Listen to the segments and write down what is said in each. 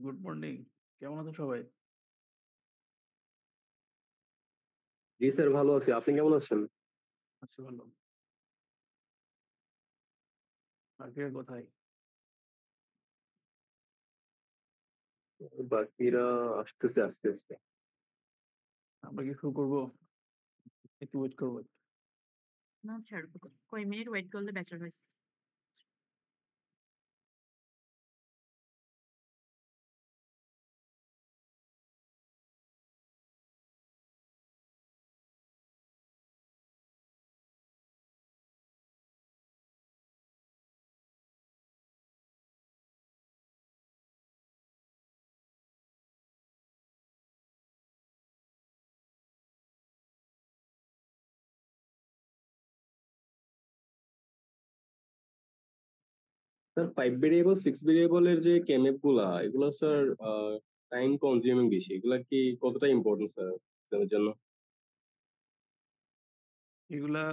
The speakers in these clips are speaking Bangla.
Good morning. কেমন আছো সবাই? জি স্যার, ভালো আছি। আপনি কেমন আছেন? আছি ভালো। বাকিরা কোথায়? বাকিরা আসতেছে আস্তে আস্তে। আমরা কি শুরু করবো? একটু ওয়েট করবো। না ছাড়, কয় মিনিট ওয়েট করলে বেটার হয়েছে। স্যার, 5 ভেরিয়েবল 6 ভেরিয়েবল এর যে কেমেপ গুলা, এগুলো স্যার টাইম কনজিউমিং বেশি। এগুলা কি কতটা ইম্পর্টেন্ট স্যার আপনাদের জন্য? এগুলা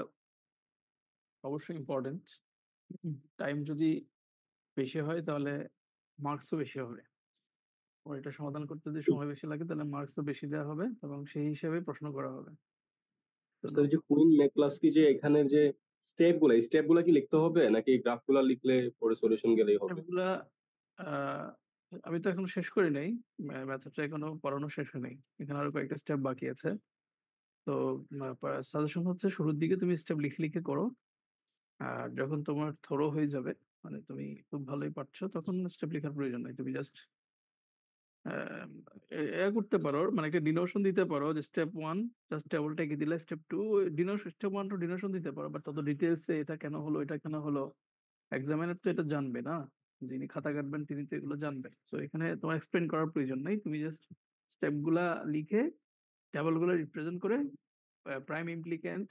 অবশ্যই ইম্পর্টেন্ট। টাইম যদি বেশি হয় তাহলে মার্কসও বেশি হবে। আর এটা সমাধান করতে যদি সময় বেশি লাগে তাহলে মার্কসও বেশি দেওয়া হবে এবং সেই হিসেবে প্রশ্ন করা হবে। স্যার, এই যে কুইন ম্যাকক্লাস্কি যে এখানের যে স্টেপ গুলা কি লিখতে হবে, নাকি গ্রাফ গুলা লিখলে পরে সলিউশন গেলেই হবে? এগুলা আহ, আমি তো এখনো শেষ করি নাই। মেথডটা এখনো পড়ানো শেষ হয় নাই। এখানে আরো কয়েকটা স্টেপ বাকি আছে। তো সাজেশন হচ্ছে শুরুর দিকে তুমি স্টেপ লিখে লিখে করো। আর যখন তোমার থ্রো হয়ে যাবে, মানে তুমি খুব ভালোই পারছো, তখন স্টেপ লেখার প্রয়োজন নাই। তুমি জাস্ট করতে পারো, মানে একটা ডিনোশন দিতে পারো যে স্টেপ ওয়ান জাস্ট টেবলটা এঁকে দিলে, step two denotation, step one two denotation দিতে পারো, বাট তত ডিটেলসে এটা কেন হলো এটা কেন হলো এক্সামিনার তো এটা জানবে না। যিনি খাতা কাটবেন তিনি তো এগুলো জানবেন। তো এখানে তোমার এক্সপ্লেন করার প্রয়োজন নাই। তুমি জাস্ট স্টেপ গুলা লিখে টেবল গুলো রিপ্রেজেন্ট করে প্রাইম ইমপ্লিক্যান্ট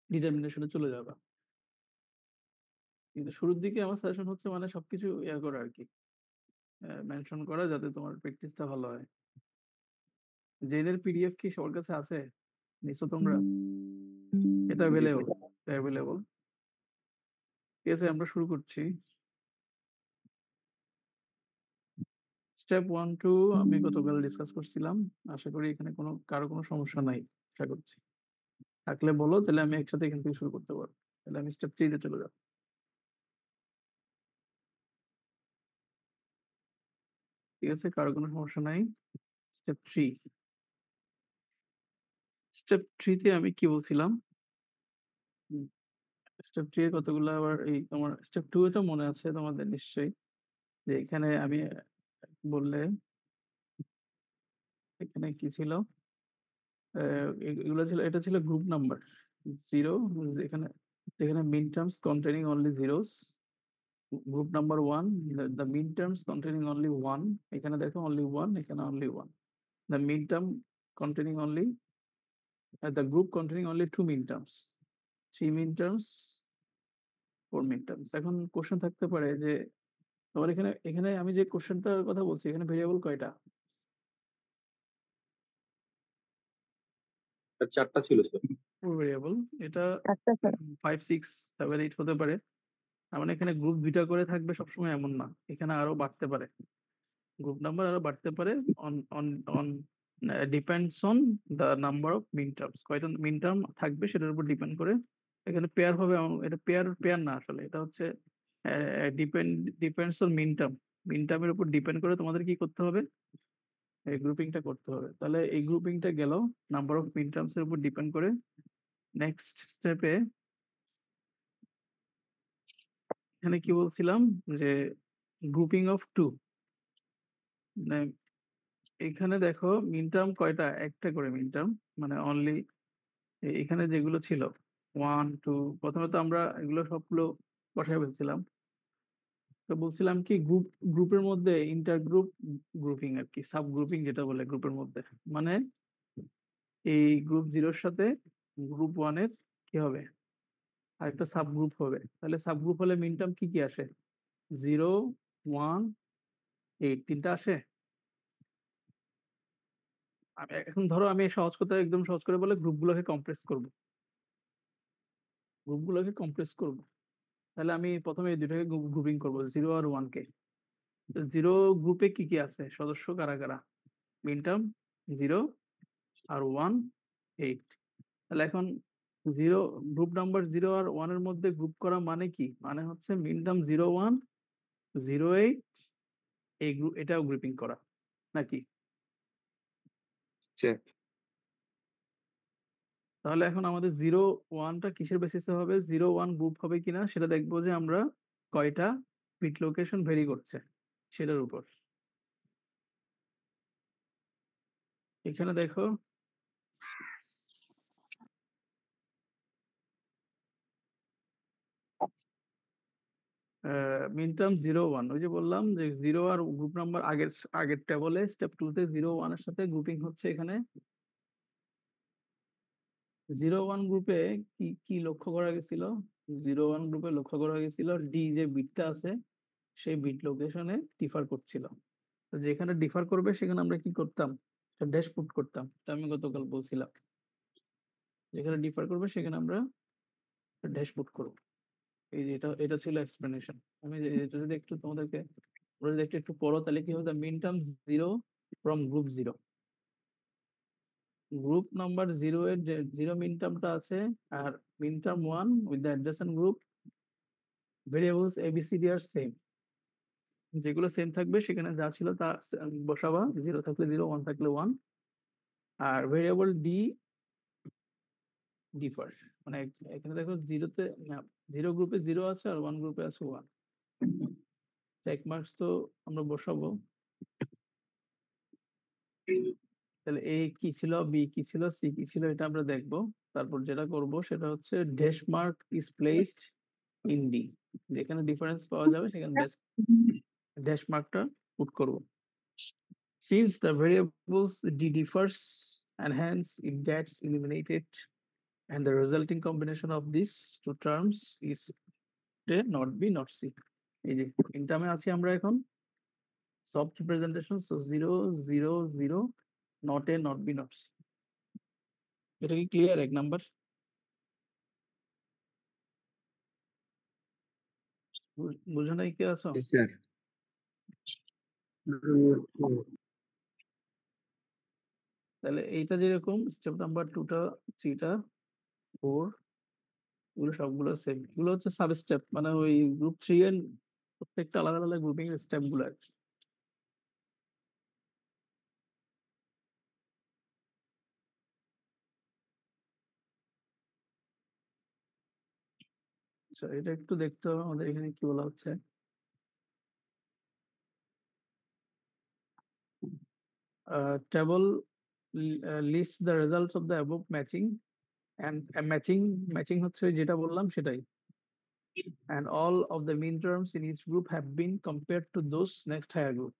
ডিটারমিনেশনে চলে যাবে। কিন্তু শুরুর দিকে আমার সাজেশন হচ্ছে মানে সবকিছু ইয়া করা আর কি, মেনশন করা, যাতে তোমার প্র্যাকটিসটা ভালো হয়। জেনের পিডিএফ কি সবার কাছে আছে? নিছো তোমরা? এটা জি স্যার। অ্যাভেলেবল? অ্যাভেলেবল। ঠিক আছে, আমরা শুরু করছি। স্টেপ ওয়ান টু আমি গতকাল ডিসকাস করছিলাম। আশা করি এখানে কারো কোনো সমস্যা নাই। আশা করছি। থাকলে বলো, তাহলে আমি একসাথে এখান থেকে শুরু করতে পারবো। তাহলে আমি স্টেপ থ্রিতে চলে যাবো। ঠিক আছে, কারো কোনো সমস্যা নাই। Step three. স্টেপ থ্রিতে আমি কি বলছিলাম? স্টেপ থ্রি এর কতগুলো আবার এই তোমার স্টেপ টু এটা মনে আছে তোমাদের নিশ্চয়ই, যে এখানে আমি বললে এখানে কি ছিল, এগুলো ছিল, এটা ছিল গ্রুপ নাম্বার জিরো। এখানে এখানে min terms containing only zeros. Group number one, the min terms containing only one. এখানে দেখো অনলি ওয়ান, এখানে only one. The min term containing only, the group containing only two min terms, three min terms, four min terms. এখন কোশ্চেন থাকতে পারে যে তোমার এখানে এখানে আমি যে কোশ্চেনটার কথা বলছি, এখানে ভেরিয়েবল কয়টা? স্যার, 4টা ছিল স্যার। For variable. এটা আচ্ছা স্যার। 5 6 7 8 হতে পারে। তার মানে এখানে গ্রুপ দুইটা করে থাকবে সবসময় এমন না, এখানে আরো বাড়তে পারে। গ্রুপ নাম্বার আরো বাড়তে পারে। On on on depends on the number of mean terms, কয়টা মিন টার্ম থাকবে সেটার উপর ডিপেন্ড করে এখানে পেয়ার হবে। এটা পেয়ার পেয়ার না, আসলে এটা হচ্ছে depend depends on min term. Min টার্মের উপর ডিপেন্ড করে তোমাদের কি করতে হবে, এই গ্রুপিংটা করতে হবে। তাহলে এই গ্রুপিংটা গেল নাম্বার অফ মিন টার্মস এর উপর ডিপেন্ড করে। নেক্সট স্টেপে এখানে কি বলছিলাম, যে গ্রুপিং অফ টু। এখানে দেখো মিন টার্ম কয়টা, একটা করে মিন টার্ম, মানে অনলি এখানে যেগুলো ছিল ওয়ান টু, প্রথমে তো আমরা এগুলো সবগুলো বসায় ফেলছিলাম। তো বলছিলাম কি গ্রুপের মধ্যে ইন্টার গ্রুপ গ্রুপিং আর কি, সাব গ্রুপিং যেটা বলে গ্রুপের মধ্যে, মানে এই গ্রুপ জিরোর সাথে গ্রুপ ওয়ানের কি হবে, আরেকটা সাব গ্রুপ হবে। তাহলে সাব গ্রুপ হলে মিন টার্ম কি কি আসে? জিরো, ওয়ান, এইট, তিনটা আসে। এখন ধরো আমি সহজ কথা, একদম সহজ করে বলে গ্রুপগুলোকে কম্প্রেস করব, গ্রুপগুলোকে কম্প্রেস করব। তাহলে আমি প্রথমে এই দুটাকে গ্রুপিং করব, জিরো আর ওয়ান কে। জিরো গ্রুপে কি কি আছে সদস্য কারা কারা? মিন টার্ম 0 আর 1 8। তাহলে এখন 0 গ্রুপ নাম্বার 0 আর 1 এর মধ্যে গ্রুপ করা মানে কি? মানে হচ্ছে মিন টার্ম 0 1 0 8 এই গ্রুপ এটাও গ্রুপিং করা নাকি? চেক। তাহলে এখন আমাদের 0 1 টা কিসের বেসিসে হবে? 0 1 গ্রুপ হবে কিনা সেটা দেখবো যে আমরা কয়টা বিট লোকেশন ভেরি করছে সেটার উপর। এখানে দেখো মিন টার্ম 0 1 ওই যে বললাম যে 0 আর গ্রুপ নাম্বার আগের টেবলে স্টেপ 2 তে 0 1 এর সাথে গ্রুপিং হচ্ছে এখানে 0 1 গ্রুপে কি কি লক্ষ্য করা গেছিল? 0 1 গ্রুপে লক্ষ্য করা গেছিল ডি যে বিটটা আছে সেই বিট লোকেশনে ডিফার করছিল। তো যেখানে ডিফার করবে সেখানে আমরা কি করতাম? ড্যাশ পুট করতাম। এটা আমি গতকাল বলছিলাম। যেখানে ডিফার করবে সেখানে আমরা ড্যাশ পুট করব। এই যে এটা ছিল এক্সপ্লেনেশন। আমি এটা যদি একটু তোমাদেরকে তোমরা যদি একটু পড়ো তাহলে কি হবে? Min term 0 from group 0। Group number 0 এর যে 0 মিন টার্মটা আছে আর min term 1 with the adjacent group variables A B C D আর সেম। যেগুলো সেম থাকবে সেখানে যা ছিল তা বসাবা। 0 থাকলে 0 1 থাকলে 1 আর ভেরিয়েবল ডি ডিফার মানে এখানে দেখো 0 তে 0 গ্রুপে 0 আছে আর 1 গ্রুপে আছে 1। চেক মার্কস তো আমরা বসাবো। তাহলে এ কি ছিল, বি কি ছিল, সি কি ছিল এটা আমরা দেখবো। তারপর যেটা করব সেটা হচ্ছে dash mark is placed in D. যেখানে ডিফারেন্স পাওয়া যাবে সেখানে ড্যাশ মার্কটা পুট করব। Since the variables d differs and hence it gets eliminated and the resulting combination of these two terms is a not b not c. এই যে ইন টার্মে আছি আমরা এখন soft representation so 0 0 0 not a not b not c. এটা কি ক্লিয়ার এক নাম্বার? বুঝো নাই কি আছো? জি স্যার। তাহলে এইটা যেরকম স্টেপ নাম্বার 2 টা 3 টা 4 এগুলো সবগুলো সেম। এগুলো হচ্ছে সাব স্টেপ মানে ওই গ্রুপ 3 এর প্রত্যেকটা আলাদা আলাদা গ্রুপিং এর স্টেপ গুলো আর কি। আচ্ছা এটা একটু দেখতে হবে আমাদের এখানে কি বলা হচ্ছে। Table lists the results of the above matching and matching হচ্ছে ওই যেটা বললাম সেটাই। And all of the mean terms in each group have been compared to those next higher group.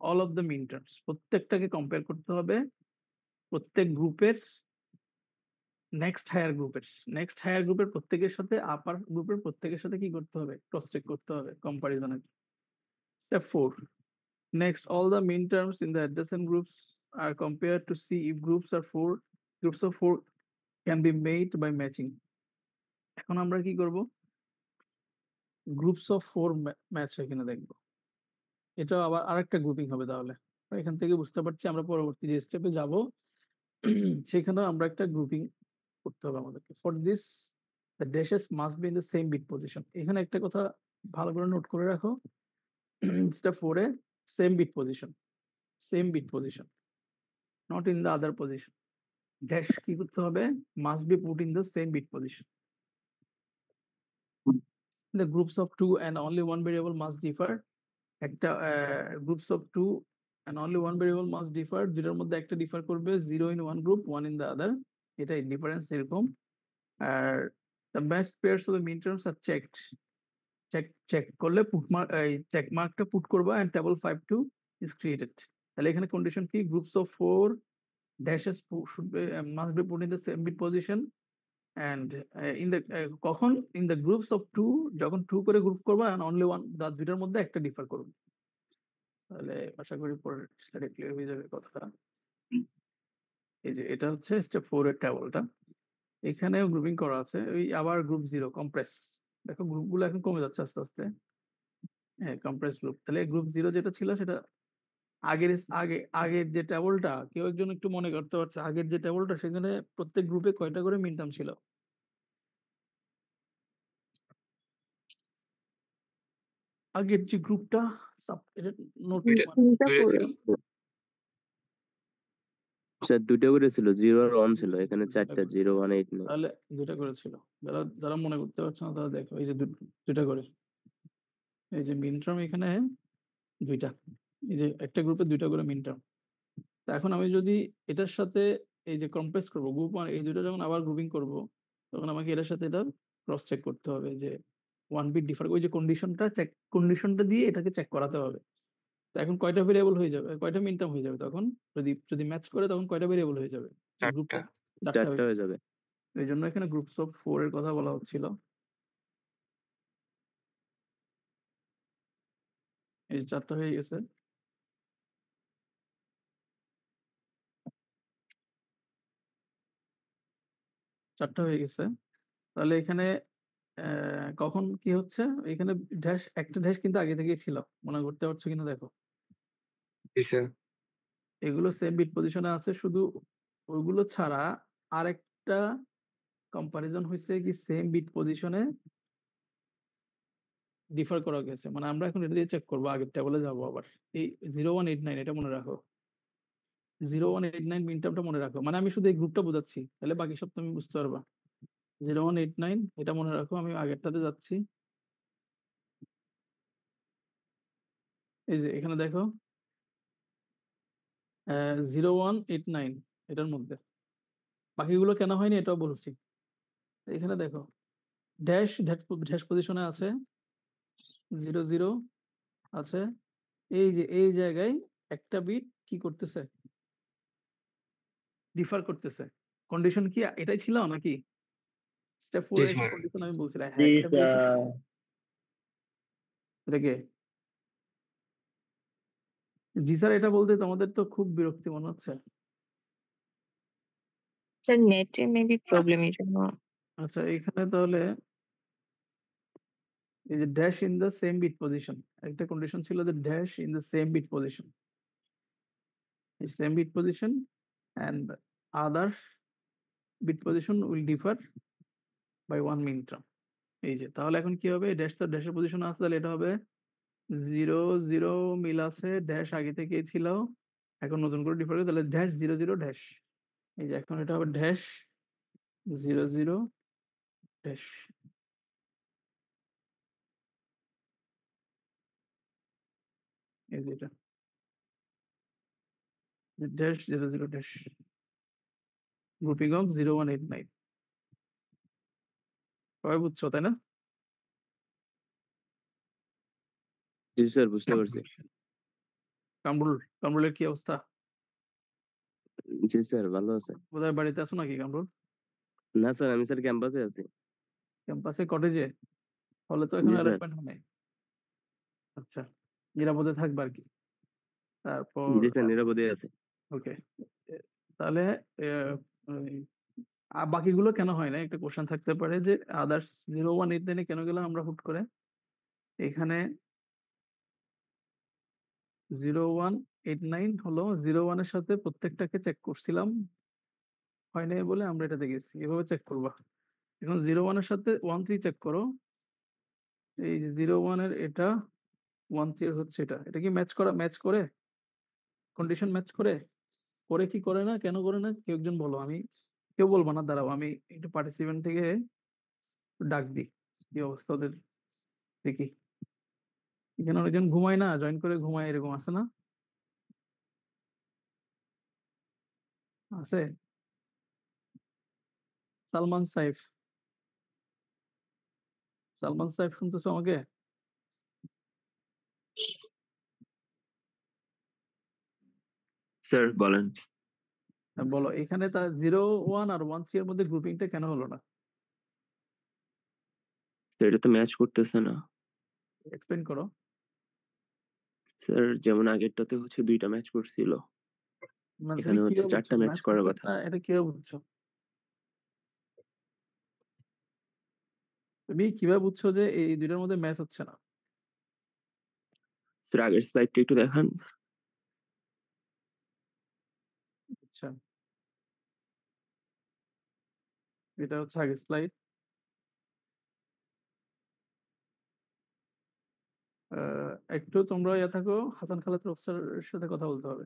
all of the mean terms প্রত্যেকটাকে কম্পেয়ার করতে হবে প্রত্যেক গ্রুপের নেক্সট হায়ার গ্রুপের প্রত্যেকের সাথে আপার গ্রুপের প্রত্যেকের সাথে কি করতে হবে? ক্রস চেক করতে হবে কম্পারিজনের। Step 4 next all the mean terms in the adjacent groups are compared to see if groups of 4 can be made by matching. এখন আমরা কি করব? গ্রুপস অফ 4 ম্যাচ হয় কিনা দেখব। এটা আবার আরেকটা গ্রুপিং হবে তাহলে। এখান থেকে বুঝতে পারছি আমরা পরবর্তী যে স্টেপে যাব সেখানেও আমরা একটা গ্রুপিং করতে হবে আমাদেরকে। For this the dashes must be in the same bit position. এখানে একটা কথা ভালো করে নোট করে রাখো। স্টেপ 4 এ same bit position not in the other position. Dash কি করতে হবে? Must be put in the same bit position. The groups of 2 and only one variable must differ. একটা groups of 2 and only one variable must differ. দুটার মধ্যে একটা ডিফার করবে 0 in one group 1 in the other. এটাই ডিফারেন্স এরকম। আর the best pairs of the mean terms are checked. Check করলে পুট মার্ক এই চেক মার্কটা পুট করবা and table 5 2 is created. তাহলে এখানে কন্ডিশন কি? Groups of 4 dashes should be must be put in the same bit position and in the কখন in the groups of 2 যখন 2 করে গ্রুপ করবা and only one দুইটার মধ্যে একটা ডিফার করবে। তাহলে আশা করি পরের স্লাইডে ক্লিয়ার হয়ে যাবে কথাটা। এই যে এটা হচ্ছে স্টেপ 4 এর টেবলটা। এখানেও গ্রুপিং করা আছে। ওই আবার গ্রুপ 0 কম্প্রেস। দেখো গ্রুপগুলো এখন কমে যাচ্ছে আস্তে আস্তে। হ্যাঁ, কম্প্রেস গ্রুপ। তাহলে গ্রুপ 0 যেটা ছিল সেটা আগের যে টেবলটা কেউ একজন একটু মনে করতে পারছে আগের যে টেবলটা সেখানে প্রত্যেক গ্রুপে কয়টা করে মিন টার্ম ছিল? আগের যে গ্রুপটা এটা নোট দুইটা মানে দুইটা ছিল স্যার ২ টা করে ছিল। 0 আর 1 ছিল। এখানে ৪ দুইটা টা করে 0, 1, 8, 9। তাহলে 2টা করে ছিল। যারা মনে করতে পারছে না তারা দেখো এই যে 2টা করে। এই যে মিন টার্ম এখানে 2টা। এই যে একটা গ্রুপে 2টা করে মিন টার্ম। তো এখন আমি যদি এটার সাথে এই যে কম্প্রেস করব গ্রুপ 1 এই 2টা যখন আবার গ্রুপিং করব তখন আমাকে এটার সাথে এটা ক্রস চেক করতে হবে যে 1 বিট ডিফার ওই যে কন্ডিশনটা দিয়ে এটাকে চেক করাতে হবে। তো এখন কয়টা ভেরিয়েবল হয়ে যাবে? কয়টা মিন টার্ম হয়ে যাবে তখন? যদি ম্যাচ করে তখন কয়টা ভেরিয়েবল হয়ে যাবে? গ্রুপটা 4টা 4টা ৪ টা হয়ে হয়ে যাবে। যাবে। এইজন্য এখানে গ্রুপস অফ 4 এর কথা বলা হচ্ছিল। এই যে 4টা হয়ে গেছে। তাহলে এখানে কখন কি হচ্ছে? এখানে একটা ড্যাশ কিন্তু আগে থেকেই ছিল। মনে করতে পারছো কিনা দেখো। জি স্যার এগুলো সেম বিট পজিশনে আছে শুধু ওইগুলো ছাড়া আরেকটা কম্পারিজন হইছে কি সেম বিট পজিশনে ডিফার করা গেছে। মানে আমরা এখন এটা দিয়ে চেক করব আগের টেবলে যাব আবার। এই 0189 এটা মনে রাখো। 0189 মিন টার্মটা মনে রাখো। মানে আমি শুধু এই গ্রুপটা বোঝাচ্ছি। তাহলে বাকি সব তুমি বুঝতে পারবা। 0189 এটা মনে রাখো। আমি আগেরটাতে যাচ্ছি। এই যে এখানে দেখো 0189 এটার মধ্যে। বাকিগুলো কেন হয়নি এটাও বলছি। এখানে দেখো ড্যাশ পজিশনে আছে 00 আছে। এই যে এই জায়গায় একটা বিট কি করতেছে? ডিফার করতেছে। কন্ডিশন কি এটাই ছিল নাকি? স্টেপ 4 জি এর একটা স্যার কন্ডিশন আমি বলছিলাম। জি হ্যাঁ, একটা বিট স্যার। এটা কে? জি স্যার এটা বলতে তোমাদের তো খুব বিরক্তি মনে হচ্ছে। স্যার নেটে মেবি প্রবলেম এই জন্য। আচ্ছা এখানে তাহলে এই যে dash in the same bit position একটা কন্ডিশন ছিল যে dash in the same bit position. এই same bit position and other bit position will differ by 1 min term. এই যে তাহলে এখন কি হবে? ড্যাশের পজিশন আছে তাহলে এটা হবে 0 মিল আছে ড্যাশ আগে থেকেই ছিল। এখন নতুন করে ডিফার করে তাহলে ড্যাশ 00 ড্যাশ। এই যে এখন এটা হবে ড্যাশ 00 ড্যাশ। এই যে এটা ড্যাশ 00 ড্যাশ গ্রুপিং অফ 0189 সবাই বুঝছো তাই না? জি স্যার বুঝতে পারছি। কামরুলের কি অবস্থা? জি স্যার ভালো আছে। বোধহয় বাড়িতে আছো নাকি কামরুল? না স্যার আমি স্যার ক্যাম্পাসে আছি। ক্যাম্পাসে কটেজে? হলে তো জি এখনো স্যার। অ্যালটমেন্ট হয় নাই। আচ্ছা নিরাপদে থাকবা আর কি। তারপর জি স্যার নিরাপদে আছে। ওকে তাহলে বাকিগুলো কেন হয় না? একটা কোশ্চেন থাকতে পারে যে আদার্স 0189 কেন গেলাম আমরা হুট করে? এখানে 0189 হলো 01 এর সাথে প্রত্যেকটাকে চেক করছিলাম হয় নাই বলে আমরা এটাতে গেছি। এভাবে চেক করবা। এখন 01 এর সাথে 13 চেক করো। এই যে 01 এর এটা 13 এর হচ্ছে এটা। এটা কি ম্যাচ করে? কন্ডিশন ম্যাচ করে? করে কি করে না? কেন করে না? কেউ একজন বলো। কেউ বলবো না দাঁড়াও আমি একটু পার্টিসিপেন্ট থেকে ডাক দিই। কি অবস্থা ওদের দেখি। এখানে অনেকজন ঘুমায় না, জয়েন করে ঘুমায় এরকম আছে না? আছে? সালমান সাইফ শুনতেছো আমাকে? স্যার বলেন। বলো এখানে তার 01 আর 13 এর মধ্যে গ্রুপিংটা কেন হলো না? স্যার এটা তো ম্যাচ করতেছে না। এক্সপ্লেইন করো। স্যার যেমন আগেরটাতে হচ্ছে 2টা ম্যাচ করছিল। মানে তুমি এখানে হচ্ছে কিভাবে 4টা বুঝছো ম্যাচ ম্যাচ করার করতেছে কথা। না? এটা কিভাবে বুঝছো? তুমি কিভাবে বুঝছো যে এই দুইটার মধ্যে ম্যাচ হচ্ছে না? স্যার আগের স্লাইডটা একটু দেখান। আচ্ছা, এটা হচ্ছে আগের স্লাইড। একটু তোমরা থাকো, হাসান খালেদ প্রফেসরের সাথে কথা বলতে হবে।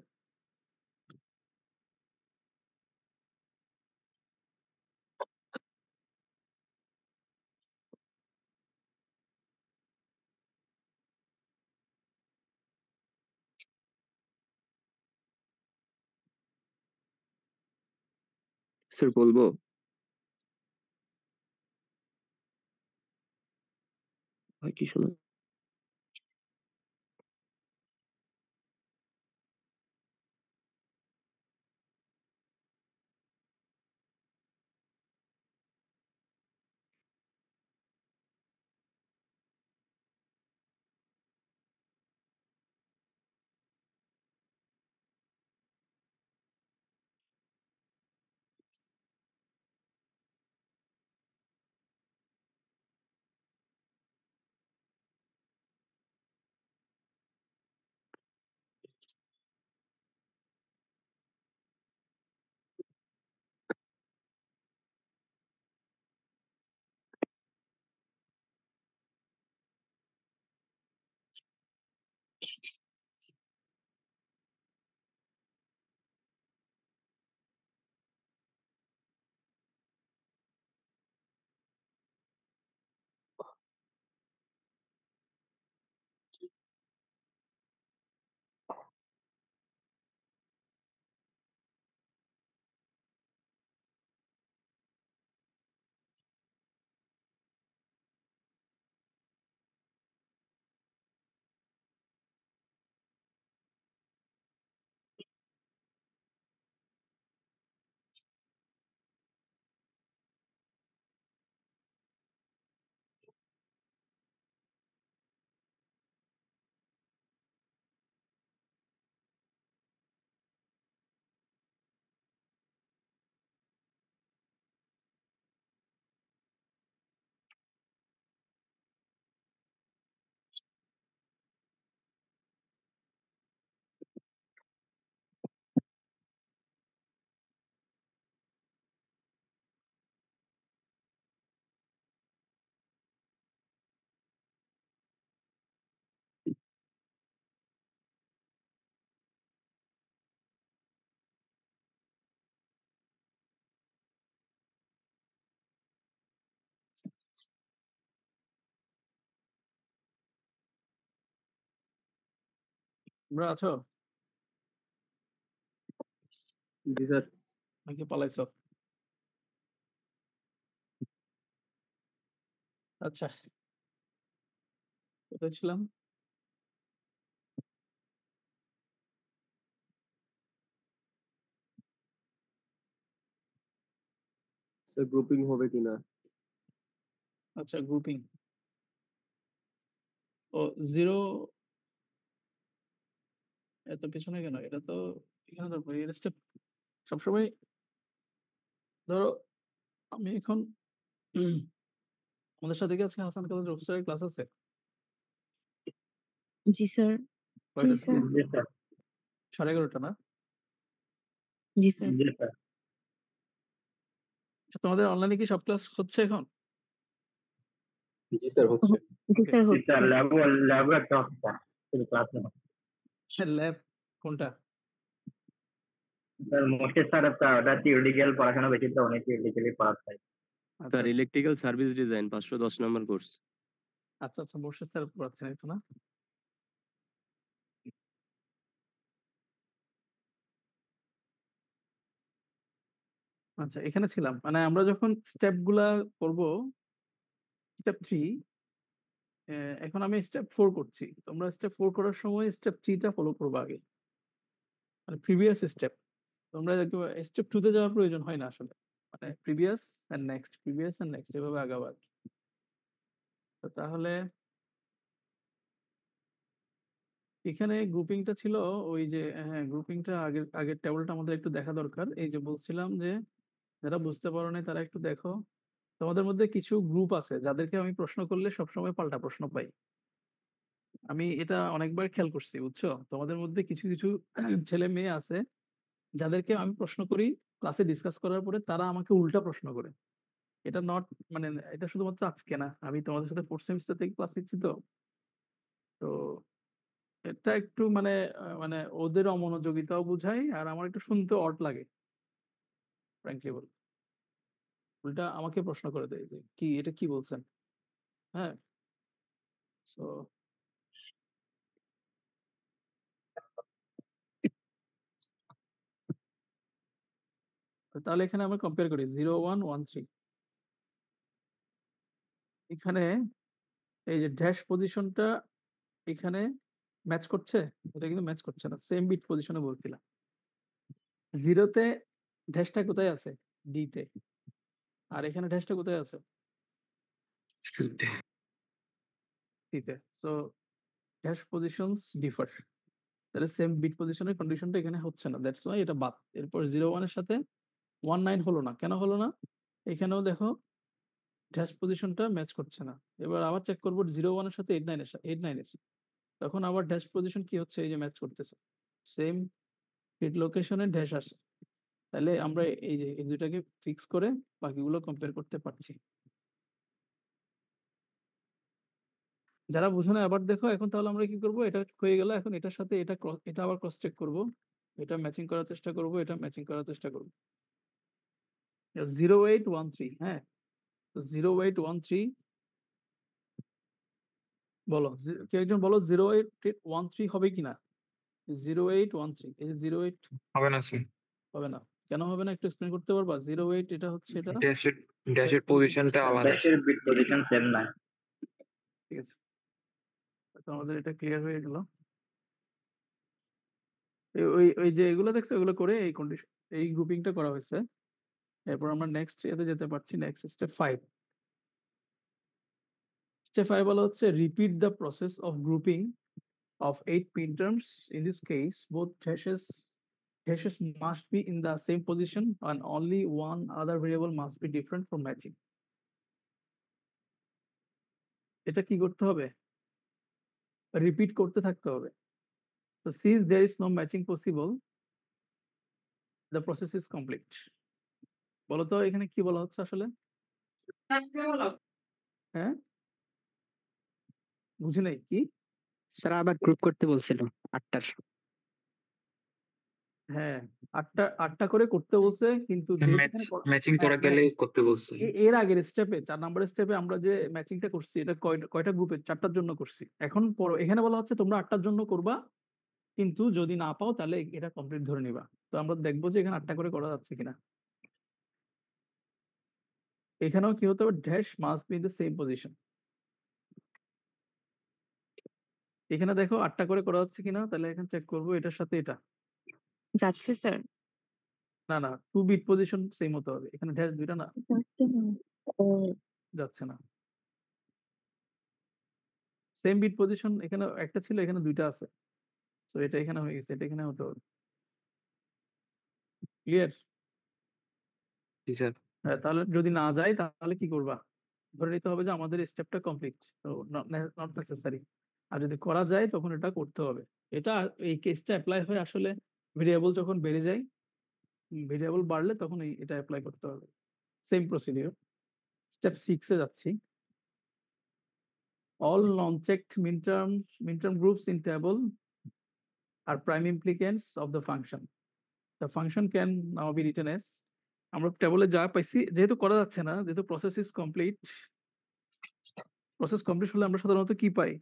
স্যার বলবো? হয় কি শোনা? তোমরা আছো জি স্যার। নাকি পালাইছো? আচ্ছা, কোথায় ছিলাম? স্যার গ্রুপিং হবে কিনা? আচ্ছা, গ্রুপিং। ও জিরো এত পেছনে কেন? এটা তো এখানে দরকার। এর স্টেপ সবসময় ধরো আমি এখন আমাদের সাথে কি আজকে হাসান খালেদ প্রফেসরের ক্লাস আছে? জি স্যার। কয়টা থেকে? জি স্যার। 11:30 না? জি স্যার। জি স্যার। আচ্ছা, তোমাদের অনলাইনে কি সব ক্লাস হচ্ছে এখন? জি স্যার হচ্ছে। জি ওকে। স্যার জি হচ্ছে। স্যার, ল্যাবও একটা হচ্ছে স্যার, শুধু ক্লাস না। ল্যাব কোনটা? স্যার মোর্শেদ স্যার ওটা থিওরিটিক্যাল পড়াশোনা বেশি, তো অনেক থিওরিটিক্যালি পড়াচ্ছে। আচ্ছা স্যার আচ্ছা ইলেকট্রিক্যাল সার্ভিস ডিজাইন 510 নম্বর কোর্স। আচ্ছা আচ্ছা, মোর্শেদ স্যার পড়াচ্ছেন একটু না? আচ্ছা, এখানে ছিলাম। মানে আমরা যখন স্টেপ গুলা করব, স্টেপ 3, এখন আমি স্টেপ 4 করছি। তোমরা স্টেপ 4 করার সময় স্টেপ 3 টা ফলো করবা আগে। মানে প্রিভিয়াস স্টেপ। তোমরা স্টেপ 2 তে যাওয়ার প্রয়োজন হয় না আসলে। মানে previous and next, previous and next এভাবে আগাবা আরকি। তো তাহলে এখানে গ্রুপিংটা ছিল ওই যে, হ্যাঁ, গ্রুপিংটা আগের আগের টেবলটা আমাদের একটু দেখা দরকার। এই যে বলছিলাম যে যারা বুঝতে পারো নাই তারা একটু দেখো। তোমাদের মধ্যে কিছু গ্রুপ আছে যাদেরকে আমি প্রশ্ন করলে সবসময় পাল্টা প্রশ্ন পাই। আমি এটা অনেকবার খেয়াল করছি, বুঝছো? তোমাদের মধ্যে কিছু, কিছু ছেলে মেয়ে আছে যাদেরকে আমি প্রশ্ন করি ক্লাসে ডিসকাস করার পরে তারা আমাকে উল্টা প্রশ্ন করে। এটা নট মানে এটা শুধুমাত্র আজকে না। আমি তোমাদের সাথে 4th সেমিস্টার থেকে ক্লাস নিচ্ছি তো। তো এটা একটু মানে ওদের অমনোযোগিতাও বুঝায় আর আমার একটু শুনতে অড লাগে। ফ্র্যাঙ্কলি বলতে। উল্টা আমাকে প্রশ্ন করে দেয় যে, "কি এটা কি বলছেন?" হ্যাঁ? সো তাহলে এখানে আমরা কম্পেয়ার করি 0, 1, 1, 3 এখানে এই যে ড্যাশ পজিশনটা এখানে ম্যাচ করছে? এটা কিন্তু ম্যাচ করছে না। সেম বিট পজিশনে বলছিলাম। 0 তে ড্যাশটা কোথায় আছে? D তে। আর এখানে ড্যাশটা কোথায় আছে? সিতে। C তে। So dash positions differ. তাহলে সেম বিট পজিশনের কন্ডিশনটা এখানে হচ্ছে না। দ্যাটস ওয়াই এটা বাদ। এরপর 0, 1 এর সাথে 1, 9 হলো না। কেন হলো না? এখানেও দেখো ড্যাশ পজিশনটা ম্যাচ করছে না। এবার আবার চেক করব 0, 1 এর সাথে 8, 9 8, 9 এর। তখন আবার ড্যাশ পজিশন কি হচ্ছে? এই যে ম্যাচ করতেছে। সেম হিট লোকেশনে ড্যাশ আসে। তাহলে আমরা এই যে এই ২ টাকে ফিক্স করে বাকিগুলো কম্পেয়ার করতে পারছি। যারা বুঝো না আবার দেখো এখন তাহলে আমরা কি করব? এটা হয়ে গেল। এখন এটার সাথে এটা আবার ক্রস চেক করব। এটা ম্যাচিং করার চেষ্টা করব, এটা ম্যাচিং করার চেষ্টা করব। 0813 হ্যাঁ? তো 0813 বলো। কেউ একজন বলো 0813 হবে কিনা? 0813 এই যে 08 হবে না স্যার। হবে না। কেন হবে না একটু এক্সপ্লেইন করতে পারবা? 08 এটা হচ্ছে এটা। ড্যাশের পজিশনটা আলাদা। ড্যাশের বিট পজিশন সেম না। ঠিক আছে। তো আমাদের এটা ক্লিয়ার হয়ে গেল। ওই যে এগুলো দেখছো এগুলো করে এই কন্ডিশন এই গ্রুপিংটা করা হয়েছে। এরপর আমরা নেক্সট এতে যেতে পারছি। Next step 5। স্টেপ 5 বলা হচ্ছে repeat the process of grouping of 8 pin terms. In this case, both hashes must be in the same position and only one other variable must be different from matching. এটা কি করতে হবে? রিপিট করতে থাকতে হবে। So since there is no matching possible, the process is complete. বলো তো এখানে কি বলা হচ্ছে আসলে? হ্যাঁ? বুঝি নাই কি? স্যার আবার গ্রুপ করতে বলছিল 8টার। হ্যাঁ, 8টা করে করতে বলছে কিন্তু যেহেতু এখানে ম্যাচিং করা হ্যাঁ, গেলে করতে বলছে। এর আগের স্টেপে 4 নাম্বার স্টেপে আমরা যে ম্যাচিংটা করছি এটা কয়টা গ্রুপে 4টার জন্য করছি। এখন এখানে বলা হচ্ছে তোমরা 8টার জন্য করবা কিন্তু যদি না পাও তাহলে এটা কমপ্লিট ধরে নিবা। তো আমরা দেখবো যে এখানে 8টা করে করা যাচ্ছে কিনা। এখানেও কি হতে হবে? Dash must be in the same position. এখানে দেখো 8টা করে করা যাচ্ছে কিনা। তাহলে এখানে চেক করবো এটার সাথে এটা। যাচ্ছে স্যার। না 2 বিট পজিশন সেম হতে হবে। এখানে ড্যাশ 2টা না ও যাচ্ছে না। সেম বিট পজিশন এখানে একটা ছিল এখানে 2টা আছে। তো এটা এখানে হয়ে গেছে। এটা এখানে হতে হবে। ক্লিয়ার? জি স্যার। হ্যাঁ, তাহলে যদি না যায় তাহলে কি করবা? ধরে নিতে হবে যে আমাদের স্টেপটা কমপ্লিট। তো নট নেসেসারি। আর যদি করা যায় তখন এটা করতে হবে। এটা এই কেসটা এপ্লাই হয় আসলে ভেরিয়েবল যখন বেড়ে যায়। ভেরিয়েবল বাড়লে তখন এটা এপ্লাই করতে হবে। Same procedure. স্টেপ 6 এ যাচ্ছি। All non-checked min-term groups in table are prime implicants of the function. The function can now be written as আমরা টেবলে যা পাইছি যেহেতু করা যাচ্ছে না, যেহেতু process is complete. Process complete হলে আমরা সাধারণত কি পাই?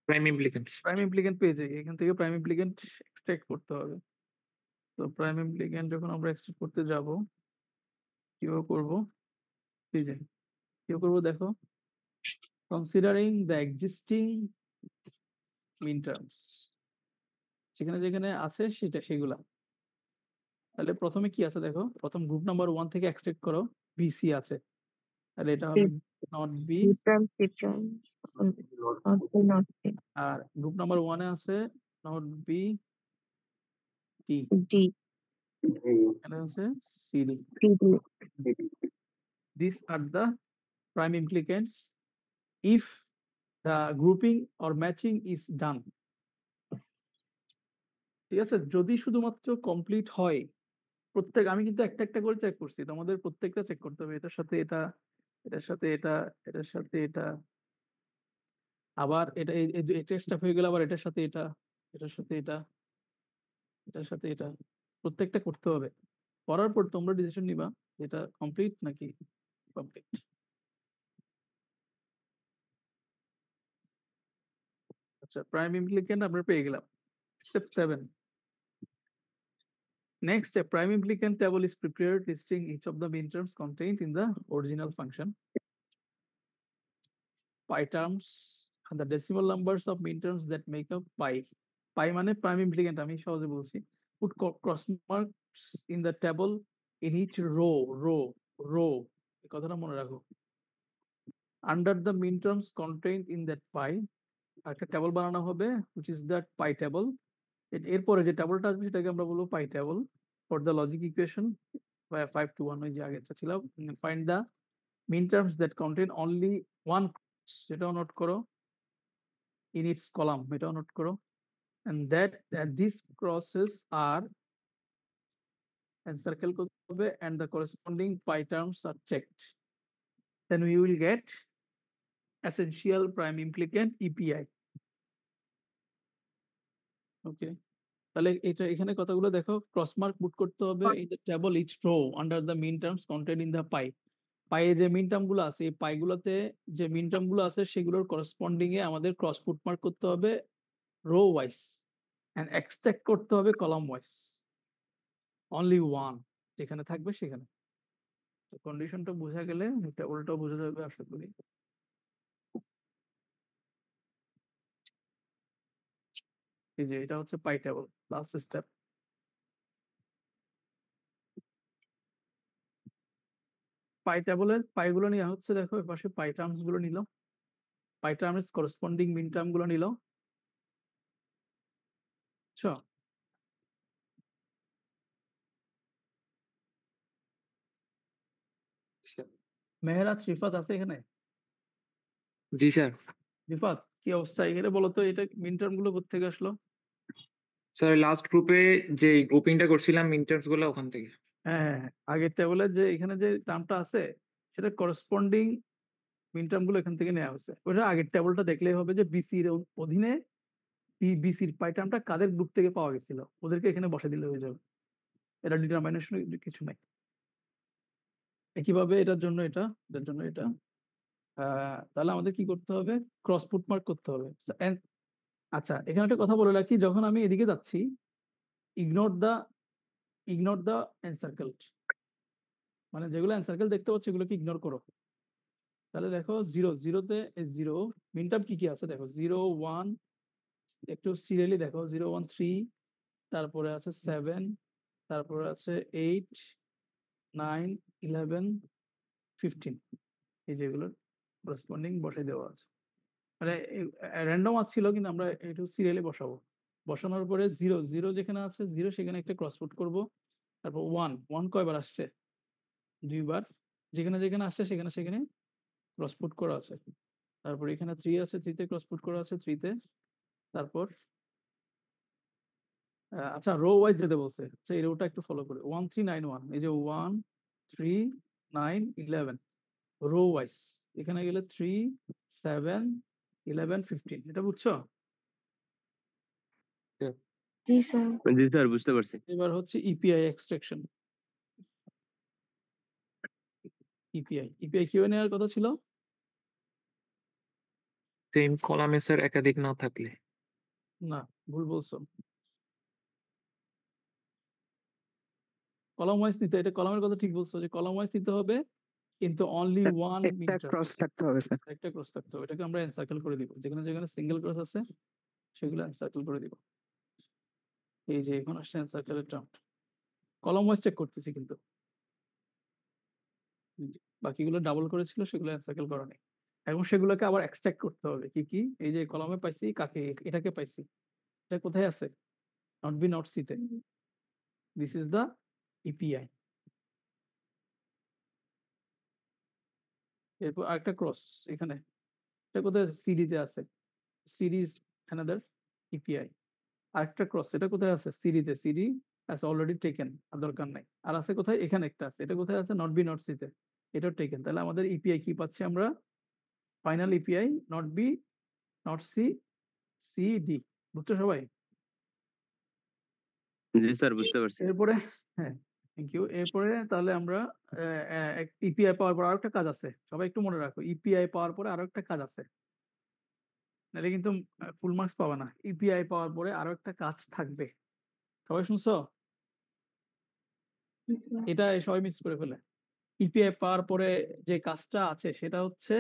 প্রাইম ইমপ্লিকেন্টস। প্রাইম ইমপ্লিকেন্ট পেয়ে যাই। এখান থেকে প্রাইম ইমপ্লিকেন্ট এক্সট্রাক্ট করতে হবে। তো প্রাইম ইমপ্লিকেন্ট যখন আমরা এক্সট্রাক্ট করতে যাব কিভাবে করব? এই যে কিভাবে করব দেখো। Considering the existing mean terms যেখানে আছে সেগুলা। তাহলে প্রথমে কি আছে দেখো। প্রথম গ্রুপ নাম্বার 1 থেকে এক্সট্রাক্ট করো। বিসি আছে। তাহলে এটা হবে নট বি। আর গ্রুপ নাম্বার 1 এ আছে নট বি টি। ডি এখানে আছে CD. These are the prime implicants if the grouping or matching is done. ঠিক আছে, যদি শুধুমাত্র কমপ্লিট হয়, প্রত্যেক আমি কিন্তু একটা একটা করে চেক করছি, তোমাদের প্রত্যেকটা চেক করতে হবে, এটার সাথে এটা, এটার সাথে এটা, এটার সাথে এটা, আবার এটা এটা স্টাফ হয়ে গেল, আবার এটার সাথে এটা, এটার সাথে এটা, এটার সাথে এটা, প্রত্যেকটা করতে হবে। করার পর তোমরা ডিসিশন নিবা এটা কমপ্লিট নাকি কমপ্লিট। আচ্ছা, প্রাইম ইমপ্লিকেন্ট আমরা পেয়ে গেলাম। Step 7. Next, a prime implicant table is prepared listing each of the min terms contained in the original function. Pi terms and the decimal numbers of min terms that make up pi. Pi মানে prime implicant, আমি সহজে বলছি। Put cross marks in the table in each row. এই কথাটা মনে রাখো। Under the min terms contained in that pi, একটা টেবল বানানো হবে, which is that pi table. এরপরে যে টেবলটা আসবে সেটাকে আমরা বলবো pi table. For the logic equation 5 to 1 ওই যে আগেরটা ছিল, find the min terms that contain only one, সেটাও নোট করো, in its column, এটাও নোট করো, and that these crosses are encircle করতে হবে and the corresponding pi terms are checked. Then we will get essential prime implicant EPI. Okay, তাহলে এটা এখানে কথাগুলো দেখো, ক্রস মার্ক পুট করতে হবে in the table each row under the min terms contained in the pi. পায়ে যে মিন টার্ম গুলো আছে, এই পাই গুলোতে যে মিন টার্ম গুলো আছে সেগুলোর করসপন্ডিং এ আমাদের ক্রস পুট মার্ক করতে হবে রো ওয়াইজ এন্ড এক্সট্রাক্ট করতে হবে কলাম ওয়াইজ, অনলি ওয়ান যেখানে থাকবে সেখানে। তো কন্ডিশনটা বোঝা গেলে টেবলটাও বোঝা যাবে আশা করি। এই যে এটা হচ্ছে পাই টেবল, লাস্ট স্টেপ। পাই টেবলের পাইগুলো নেওয়া হচ্ছে, দেখো এর পাশে পাই টার্মস গুলো নিল, পাই টার্মস করসপন্ডিং মিন টার্ম গুলো নিল। আচ্ছা, মেহরাজ রিফাত আছে এখানে? জি স্যার। রিফাত কি অবস্থা এখানে বলো তো, এটা মিন টার্ম গুলো কোত্থেকে আসলো? স্যার লাস্ট গ্রুপে যে গ্রুপিংটা করছিলাম মিন টার্মস গুলো ওখান থেকে। হ্যাঁ, আগের টেবলের যে এখানে যে টার্মটা আছে সেটা করসপন্ডিং মিন টার্ম গুলো এখান থেকে নেওয়া হয়েছে। ওটা আগের টেবলটা দেখলেই হবে যে বিসির অধীনে বিসির পাই টার্মটা কাদের গ্রুপ থেকে পাওয়া গেছিল, ওদেরকে এখানে বসে দিলে হয়ে যাবে। এটা ডিটারমিনেশন কিছু নাই। একইভাবে এটার জন্য এটা, এটার জন্য এটা। তাহলে আমাদের কি করতে হবে? ক্রস পুট মার্ক করতে হবে। আচ্ছা, এখানে একটা কথা বলে রাখি, যখন আমি এদিকে যাচ্ছি ইগনোর দ্য এনসার্কেলড, মানে যেগুলো এনসার্কেল দেখতে পাচ্ছ এগুলোকে ইগনোর করো। তাহলে দেখো জিরোতে জিরো মিন টার্ম কি কি আছে দেখো, 0 1, একটু সিরিয়ালি দেখো, 0 1 3, তারপরে আছে 7, তারপরে আছে 8 9 11 15, এই যেগুলো করসপন্ডিং বসে দেওয়া আছে। মানে র্যান্ডম আসছিল কিন্তু আমরা একটু সিরিয়ালি বসাবো। বসানোর পরে 0 যেখানে আছে 0 সেখানে একটা ক্রস পুট করবো। তারপর 1 কয়বার আসছে? 2 বার। যেখানে যেখানে আসছে সেখানে সেখানে ক্রস পুট করা আছে। তারপর এখানে 3 আছে, 3 তে ক্রস পুট করা আছে 3 তে। তারপর আচ্ছা রো ওয়াইজ যেতে বলছে, আচ্ছা এই রোটা একটু ফলো করে 1 3 9 1, এই যে 1 3 9 11 রো ওয়াইজ। এখানে গেলে 3 7 11 15, এটা বুঝছো? জি স্যার। জি স্যার, বুঝতে পারছি। এবার হচ্ছে ইপিআই এক্সট্রাকশন। ইপিআই কিভাবে নেওয়ার কথা ছিল? সেম কলামে স্যার একাধিক না থাকলে। না, ভুল বলছো। কলাম ওয়াইজ নিতে, এটা কলামের কথা ঠিক বলছো যে কলাম ওয়াইজ নিতে হবে, কিন্তু অনলি স্যার, ওয়ান একটা ক্রস থাকতে হবে স্যার। একটা ক্রস থাকতে হবে। এটাকে আমরা এনসার্কেল করে দিব, যেখানে যেখানে সিঙ্গেল ক্রস আছে সেগুলো এনসার্কেল করে দিব। এই যে এখন আসছে এনসার্কেলের টার্ম, কলাম ওয়াইজ চেক করতেছি কিন্তু বাকিগুলো ডাবল করেছিল সেগুলো এনসার্কেল করা নেই। এখন সেগুলোকে আবার এক্সট্রাক্ট করতে হবে। কি কি? এই যে কলামে পাইছি কাকে, এটাকে পাইছি, এটা কোথায় আছে? নট বি নট সি তে। This is the EPI. এরপর আরেকটা ক্রস এখানে এটা কোথায় আছে? সিডি তে আছে। CD is another EPI. আরেকটা ক্রস, এটা কোথায় আছে? সিডি তে। সিডি হ্যাজ অলরেডি টেকেন, আর দরকার নাই। আর আছে কোথায়? এখানে একটা আছে। এটা কোথায় আছে? নট বি নট সি তে। এটাও টেকেন। তাহলে আমাদের ইপিআই কি পাচ্ছি আমরা? Final EPI not B not C, CD. বুঝছো সবাই? জি স্যার, বুঝতে পারছি। এরপরে হ্যাঁ, থ্যাংক ইউ। এরপরে তাহলে আমরা ইপিআই পাওয়ার পর আরেকটা কাজ আছে। সবাই একটু মনে রাখো, ইপিআই পাওয়ার পরে আরো একটা কাজ আছে। নাহলে কিন্তু ফুল মার্কস পাবা না। ইপিআই পাওয়ার পরে আরো একটা কাজ থাকবে। সবাই শুনছো? এটা সবাই মিস করে ফেলে। ইপিআই পাওয়ার পরে যে কাজটা আছে সেটা হচ্ছে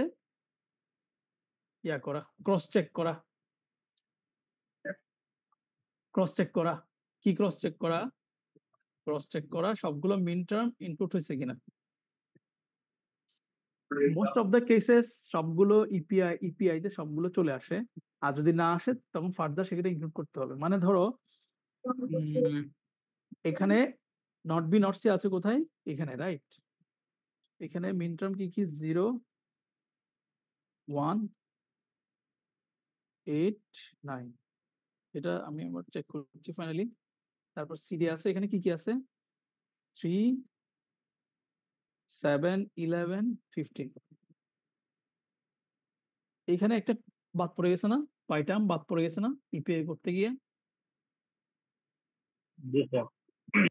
ইয়া করা, ক্রস চেক করা। ক্রস চেক করা কি? ক্রস চেক করা, ক্রস চেক করা সবগুলো মিন টার্ম ইনপুট হয়েছে কিনা। মোস্ট অফ দ্য কেসেস সবগুলো ইপিআই তে সবগুলো চলে আসে। আর যদি না আসে তখন ফার্দার সেখানে ইনক্লুড করতে হবে। মানে ধরো এখানে নট বি নট সি আছে কোথায়? এখানে, রাইট? এখানে মিন টার্ম কি কি? 0 1 8 9। এটা আমি আবার চেক করছি ফাইনালি। তারপর সিডি আছে। এখানে কি কি আছে? 3 7 11 15। এখানে একটা বাদ পড়ে গেছে না? পাই টার্ম বাদ পড়ে গেছে না ইপিআই করতে গিয়ে? জি স্যার।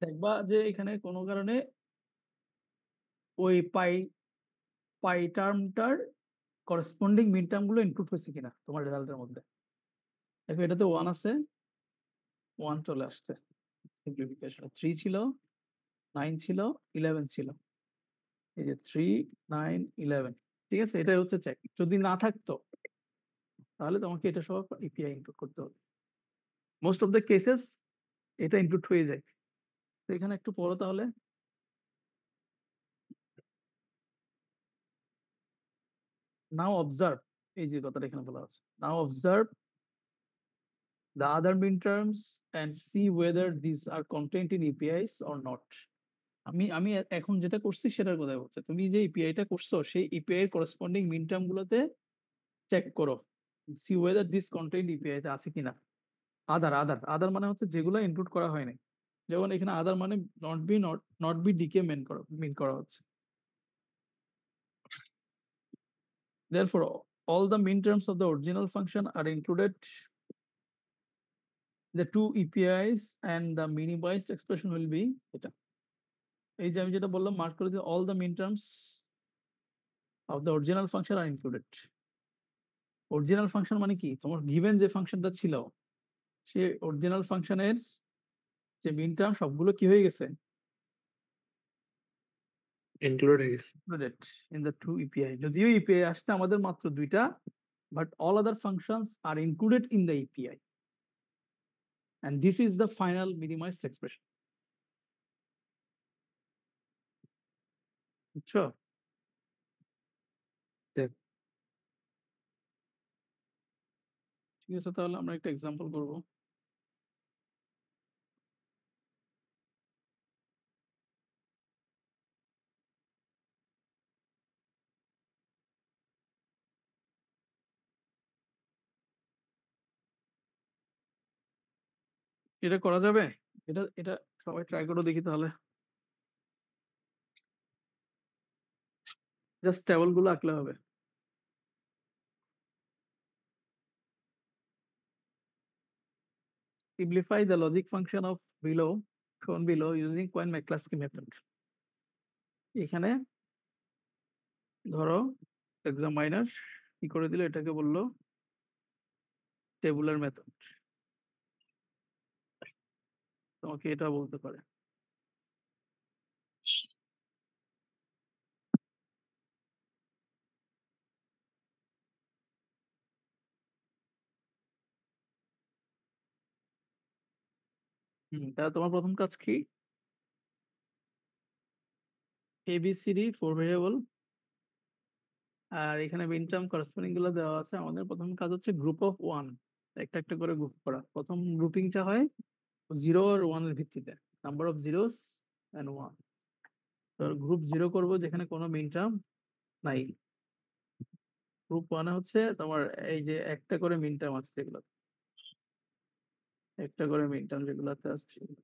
দেখবা যে এখানে কোনো কারণে ওই পাই টার্মটার করেসপন্ডিং মিন টার্ম গুলো ইনপুট হয়েছে কিনা তোমার রেজাল্টের মধ্যে। দেখো এটাতে 1 আছে, 1 চলে আসছে। সিম্পলিফিকেশন 3 ছিল, 9 ছিল, 11 ছিল। এই যে 3 9 11, ঠিক আছে? এটাই হচ্ছে চেক। যদি না থাকতো তাহলে তোমাকে এটা সহ ইপিআই ইনপুট করতে হবে। মোস্ট অফ দ্য কেসেস এটা ইনপুট হয়ে যায়। তো এখানে একটু পড়ো তাহলে। নাও অবজার্ভ, এই যে কথাটা এখানে বলা আছে, নাও observe the other min terms and see whether these are contained in APIs or not. আমি এখন যেটা করছি সেটার কথা বলছি। তুমি যে এপিআইটা করছো সেই এপিআই এর করেসপন্ডিং মিন টার্ম গুলোতে চেক করো, see whether this contained API তে আছে কিনা। আদার মানে হচ্ছে যেগুলো ইনক্লুড করা হয়নি। যেমন এখানে আদার মানে নট বি ডিকে মিন করা হচ্ছে। Therefore all the min terms of the original function are included the two APIs and the minimized expression will be এটা। এই যে আমি যেটা বললাম মার্ক করে দিই, all the min terms of the original function are included. Original function মানে কি? তোমার গিভেন যে ফাংশনটা ছিল সেই অরিজিনাল ফাংশনের যে মিন টার্ম সবগুলো কি হয়ে গেছে? ইনক্লুড হয়ে গেছে। included in the two API. যদিও এপিআই আসছে আমাদের মাত্র দুইটা, but all other functions are included in the API. And this is the final minimized expression. বুঝছো? Yeah. ঠিক আছে, তাহলে আমরা একটা এক্সাম্পল করব। এটা করা যাবে? এটা সবাই ট্রাই করে দেখি তাহলে। জাস্ট টেবল গুলো আঁকলে হবে। Simplify the logic function of shown below using Cohen-McCluskey method. এখানে ধরো এক্সামাইনার কি করে দিল, এটাকে বললো টেবুলার মেথড। তোমাকে এটা বলতে পারে। তাহলে তোমার প্রথম কাজ কি? এবিসিডি 4 ভেরিয়েবল, আর এখানে মিন টার্ম করেসপন্ডিং গুলো দেওয়া আছে। আমাদের প্রথম কাজ হচ্ছে গ্রুপ অফ 1 একটা একটা করে গ্রুপ করা। প্রথম গ্রুপিংটা হয় 0 আর 1 এর ভিত্তিতে, নাম্বার অফ জিরোস এন্ড 1। তো গ্রুপ 0 করব যেখানে কোনো মিন টার্ম নাই। গ্রুপ 1 এ হচ্ছে তোমার এই যে একটা করে মিন টার্ম আছে যেগুলো। একটা করে মিন টার্ম যেগুলোতে আছে সেগুলো।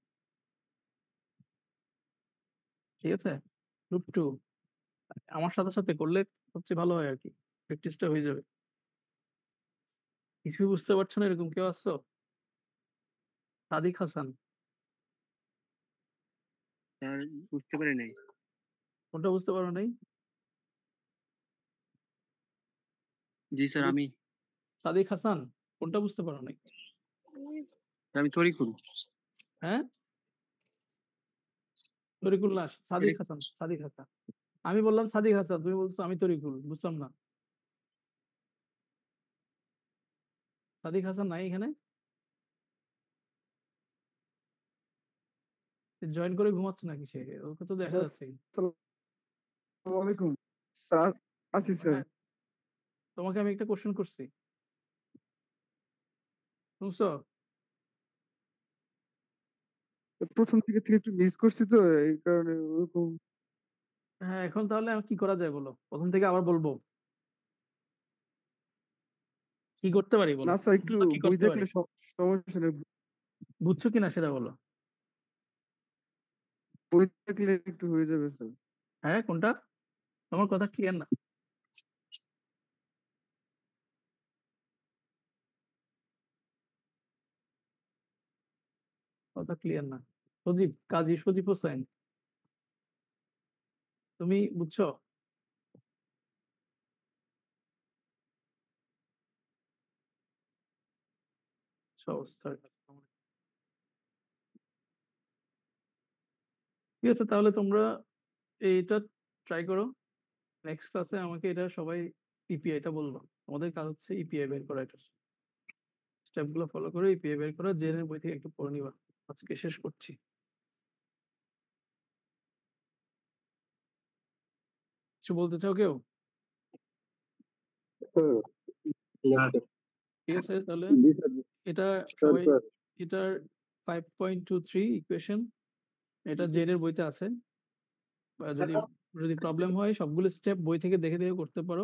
ঠিক আছে? গ্রুপ 2 আমার সাথে করলে সবচেয়ে ভালো হয় আরকি। প্র্যাকটিসটা হয়ে যাবে। কিছুই বুঝতে পারছো না এরকম কেউ আছো? সাদিক হাসান। স্যার বুঝতে পারি নাই। কোনটা বুঝতে পারো নাই? জি স্যার আমি সাদিক হাসান কোনটা বুঝতে পারো নাই? আমি তরিকুল। হ্যাঁ? তরিকুল না, সাদিক হাসান, সাদিক হাসান। আমি বললাম সাদিক হাসান, তুমি বলছো আমি তরিকুল। বুঝলাম না। সাদিক হাসান নাই এখানে? জয়েন করে ঘুমাচ্ছে নাকি সে? ওকে তো দেখা যাচ্ছে। আসসালামু আলাইকুম স্যার, আছি স্যার। হ্যাঁ, তোমাকে আমি একটা কোশ্চেন করছি। শুনছো? প্রথম থেকে একটু মিস করছি তো এই কারণে ওরকম। হ্যাঁ, এখন তাহলে কি করা যায় বলো? প্রথম থেকে আবার বলবো? কি করতে পারি বলো? না স্যার, একটু বলো কি বই করতে পারি? দেখলে সমস্যা নেই। বুঝছো কিনা সেটা বলো? বই দেখলে একটু হয়ে যাবে স্যার। হ্যাঁ, কোনটা? তোমার কথা ক্লিয়ার না। কথা ক্লিয়ার না। সজীব, কাজী সজীব হোসেন, তুমি বুঝছো? অবস্থা। ঠিক আছে, তাহলে তোমরা এইটা ট্রাই করো। নেক্সট ক্লাসে আমাকে এটা সবাই ইপিআইটা বলবো। আমাদের কাজ হচ্ছে ইপিআই বের করা। এটা স্টেপ গুলো ফলো করে ইপিআই বের করা। জেনের বই থেকে একটু পড়ে নিবা। আজকে শেষ করছি। কিছু বলতে চাও কেউ? ঠিক আছে, তাহলে এটা সবাই এটার 5.23 ইকুয়েশন এটা জেনের বইতে আছে। বা যদি প্রবলেম হয় সবগুলো স্টেপ বই থেকে দেখে দেখে করতে পারো।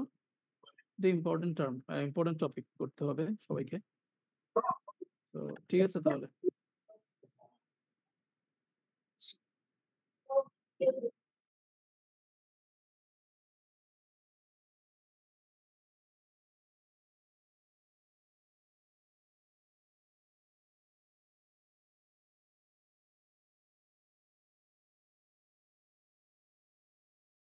এটা ইম্পর্টেন্ট টার্ম, ইম্পর্টেন্ট টপিক করতে হবে সবাইকে। তো ঠিক আছে তাহলে।